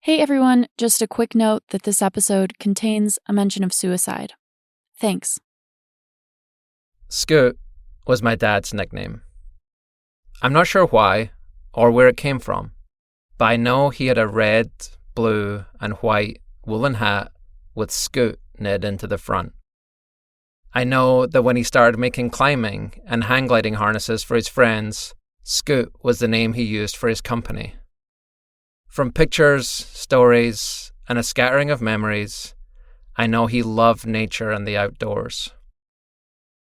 Hey everyone, just a quick note that this episode contains a mention of suicide. Thanks. Scoot was my dad's nickname. I'm not sure why or where it came from, but I know he had a red, blue, and white woolen hat with Scoot knit into the front. I know that when he started making climbing and hang gliding harnesses for his friends, Scoot was the name he used for his company. From pictures, stories, and a scattering of memories, I know he loved nature and the outdoors.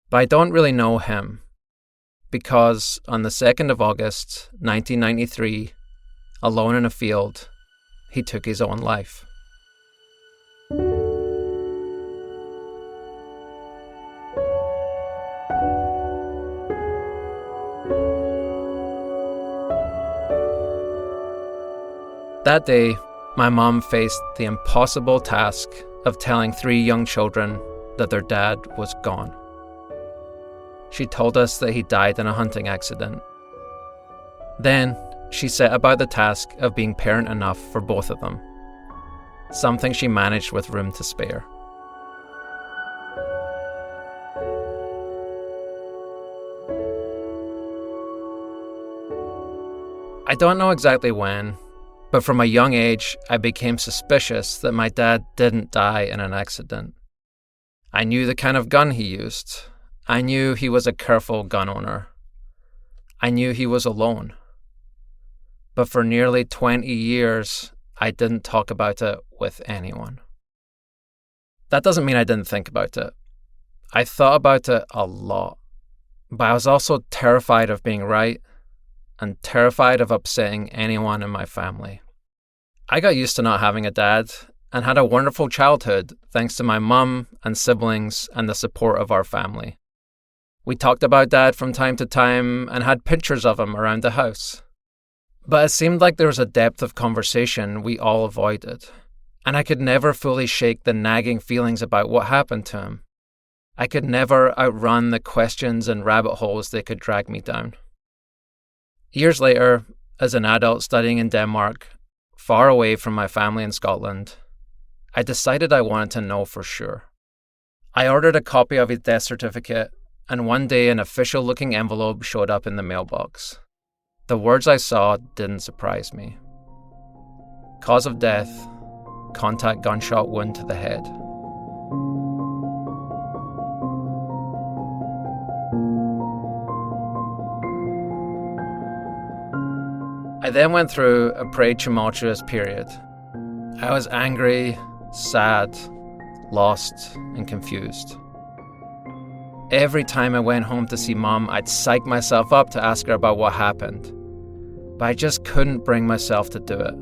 But I don't really know him, because on the 2nd of August, 1993, alone in a field, he took his own life. That day, my mom faced the impossible task of telling 3 young children that their dad was gone. She told us that he died in a hunting accident. Then, she set about the task of being parent enough for both of them, something she managed with room to spare. I don't know exactly when, but from a young age, I became suspicious that my dad didn't die in an accident. I knew the kind of gun he used. I knew he was a careful gun owner. I knew he was alone. But for nearly 20 years, I didn't talk about it with anyone. That doesn't mean I didn't think about it. I thought about it a lot, but I was also terrified of being right and terrified of upsetting anyone in my family. I got used to not having a dad and had a wonderful childhood thanks to my mum and siblings and the support of our family. We talked about Dad from time to time and had pictures of him around the house. But it seemed like there was a depth of conversation we all avoided, and I could never fully shake the nagging feelings about what happened to him. I could never outrun the questions and rabbit holes they could drag me down. Years later, as an adult studying in Denmark, far away from my family in Scotland, I decided I wanted to know for sure. I ordered a copy of his death certificate, and one day an official-looking envelope showed up in the mailbox. The words I saw didn't surprise me. Cause of death, contact gunshot wound to the head. I then went through a pretty tumultuous period. I was angry, sad, lost, and confused. Every time I went home to see Mom, I'd psych myself up to ask her about what happened. But I just couldn't bring myself to do it.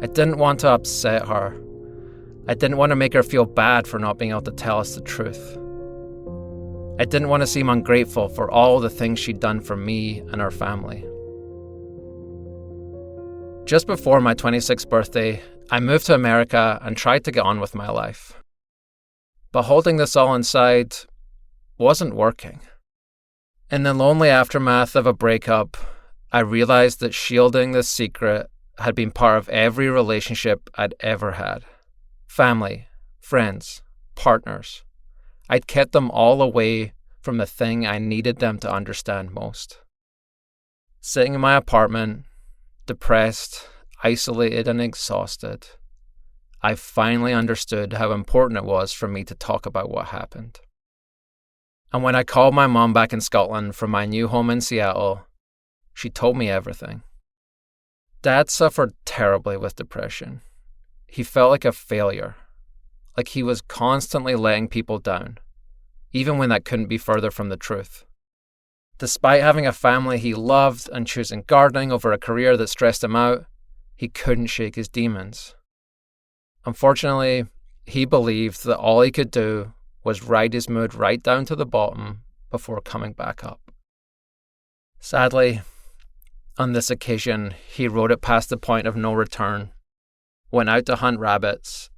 I didn't want to upset her. I didn't want to make her feel bad for not being able to tell us the truth. I didn't want to seem ungrateful for all the things she'd done for me and our family. Just before my 26th birthday, I moved to America and tried to get on with my life. But holding this all inside wasn't working. In the lonely aftermath of a breakup, I realized that shielding this secret had been part of every relationship I'd ever had. Family, friends, partners. I'd kept them all away from the thing I needed them to understand most. Sitting in my apartment, depressed, isolated, and exhausted, I finally understood how important it was for me to talk about what happened. And when I called my mom back in Scotland from my new home in Seattle, she told me everything. Dad suffered terribly with depression. He felt like a failure, like he was constantly letting people down, even when that couldn't be further from the truth. Despite having a family he loved and choosing gardening over a career that stressed him out, he couldn't shake his demons. Unfortunately, he believed that all he could do was ride his mood right down to the bottom before coming back up. Sadly, on this occasion, he rode it past the point of no return, went out to hunt rabbits,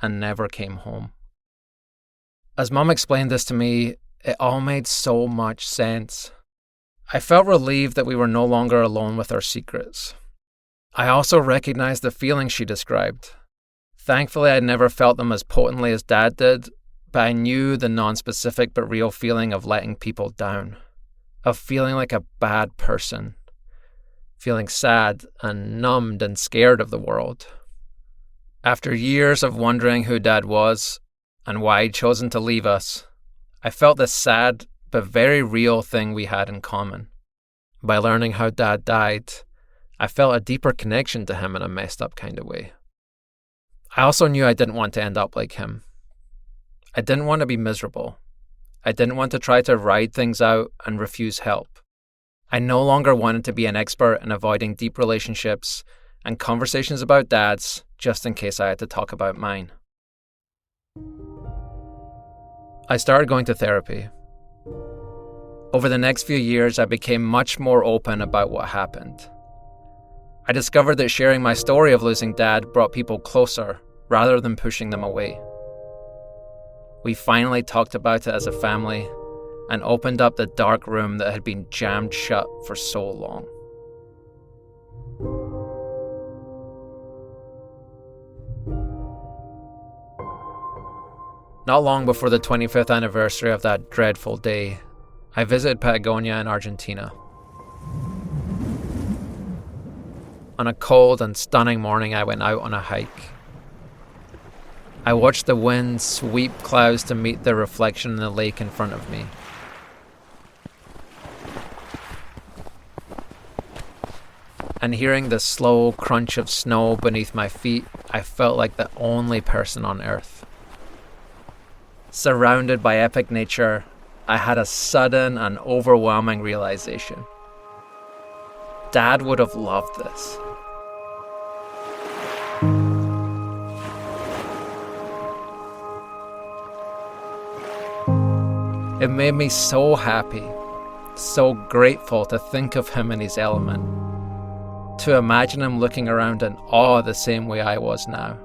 and never came home. As Mum explained this to me, it all made so much sense. I felt relieved that we were no longer alone with our secrets. I also recognized the feelings she described. Thankfully, I'd never felt them as potently as Dad did, but I knew the non-specific but real feeling of letting people down, of feeling like a bad person, feeling sad and numbed and scared of the world. After years of wondering who Dad was and why he'd chosen to leave us, I felt this sad but very real thing we had in common. By learning how Dad died, I felt a deeper connection to him in a messed up kind of way. I also knew I didn't want to end up like him. I didn't want to be miserable. I didn't want to try to ride things out and refuse help. I no longer wanted to be an expert in avoiding deep relationships and conversations about dads just in case I had to talk about mine. I started going to therapy. Over the next few years, I became much more open about what happened. I discovered that sharing my story of losing Dad brought people closer rather than pushing them away. We finally talked about it as a family and opened up the dark room that had been jammed shut for so long. Not long before the 25th anniversary of that dreadful day, I visited Patagonia in Argentina. On a cold and stunning morning, I went out on a hike. I watched the wind sweep clouds to meet their reflection in the lake in front of me. And hearing the slow crunch of snow beneath my feet, I felt like the only person on earth. Surrounded by epic nature, I had a sudden and overwhelming realization. Dad would have loved this. It made me so happy, so grateful to think of him in his element, to imagine him looking around in awe the same way I was now.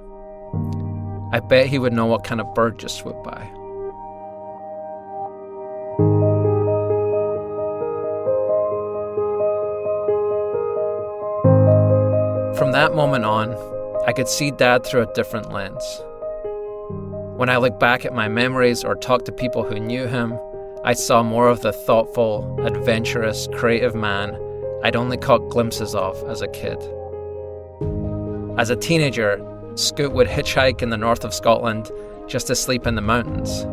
I bet he would know what kind of bird just swooped by. From that moment on, I could see Dad through a different lens. When I look back at my memories or talk to people who knew him, I saw more of the thoughtful, adventurous, creative man I'd only caught glimpses of as a kid. As a teenager, Scoot would hitchhike in the north of Scotland just to sleep in the mountains.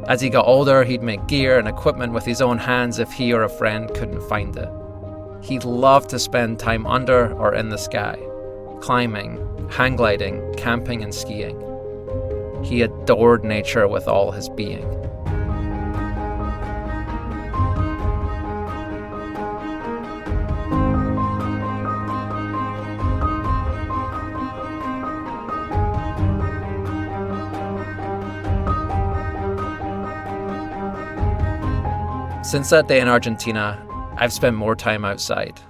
As he got older, he'd make gear and equipment with his own hands if he or a friend couldn't find it. He loved to spend time under or in the sky, climbing, hang gliding, camping and skiing. He adored nature with all his being. Since that day in Argentina, I've spent more time outside,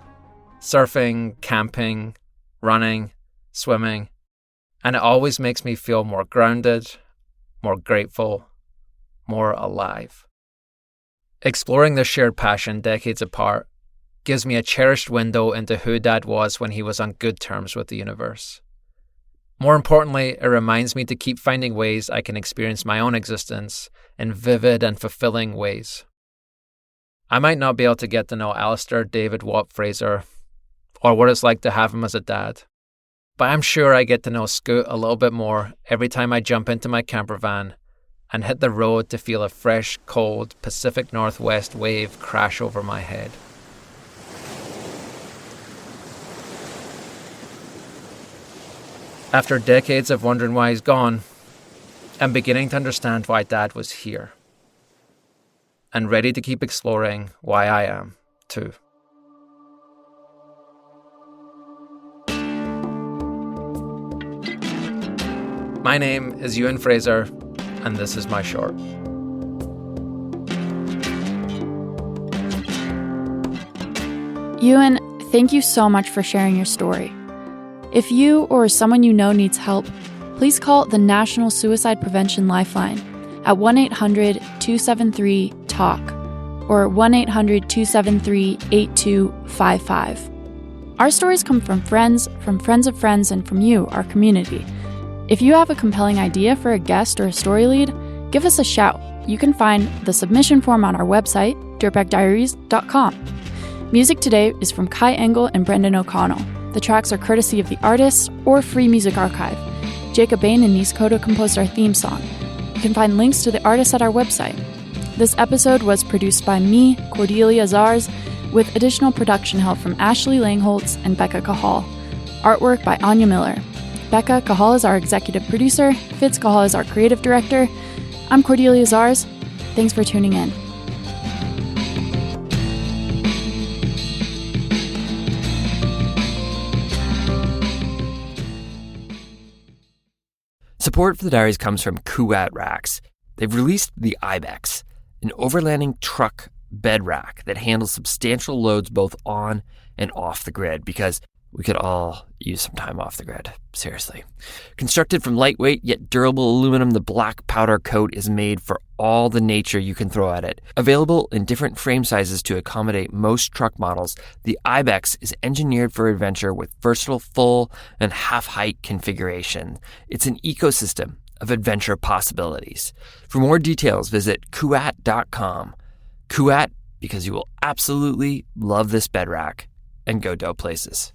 surfing, camping, running, swimming, and it always makes me feel more grounded, more grateful, more alive. Exploring this shared passion decades apart gives me a cherished window into who Dad was when he was on good terms with the universe. More importantly, it reminds me to keep finding ways I can experience my own existence in vivid and fulfilling ways. I might not be able to get to know Alistair David Watt Fraser or what it's like to have him as a dad, but I'm sure I get to know Scoot a little bit more every time I jump into my camper van and hit the road to feel a fresh, cold Pacific Northwest wave crash over my head. After decades of wondering why he's gone, I'm beginning to understand why Dad was here. And ready to keep exploring why I am, too. My name is Euan Fraser, and this is my short. Euan, thank you so much for sharing your story. If you or someone you know needs help, please call the National Suicide Prevention Lifeline at 1-800-273-TALK or 1-800-273-8255. Our stories come from friends of friends, and from you, our community. If you have a compelling idea for a guest or a story lead, give us a shout. You can find the submission form on our website, dirtbagdiaries.com. Music today is from Kai Engel and Brendan O'Connell. The tracks are courtesy of the artists or Free Music Archive. Jacob Bain and Niskoda composed our theme song. You can find links to the artists at our website. This episode was produced by me, Cordelia Zars, with additional production help from Ashley Langholtz and Becca Cahal. Artwork by Anya Miller. Becca Cahal is our executive producer. Fitz Cahal is our creative director. I'm Cordelia Zars. Thanks for tuning in. Support for the Diaries comes from Kuat Racks. They've released the Ibex, an overlanding truck bed rack that handles substantial loads both on and off the grid, because we could all use some time off the grid, seriously. Constructed from lightweight yet durable aluminum, the black powder coat is made for all the nature you can throw at it. Available in different frame sizes to accommodate most truck models, the Ibex is engineered for adventure with versatile full and half-height configuration. It's an ecosystem of adventure possibilities. For more details, visit kuat.com. Kuat, because you will absolutely love this bed rack and go dope places.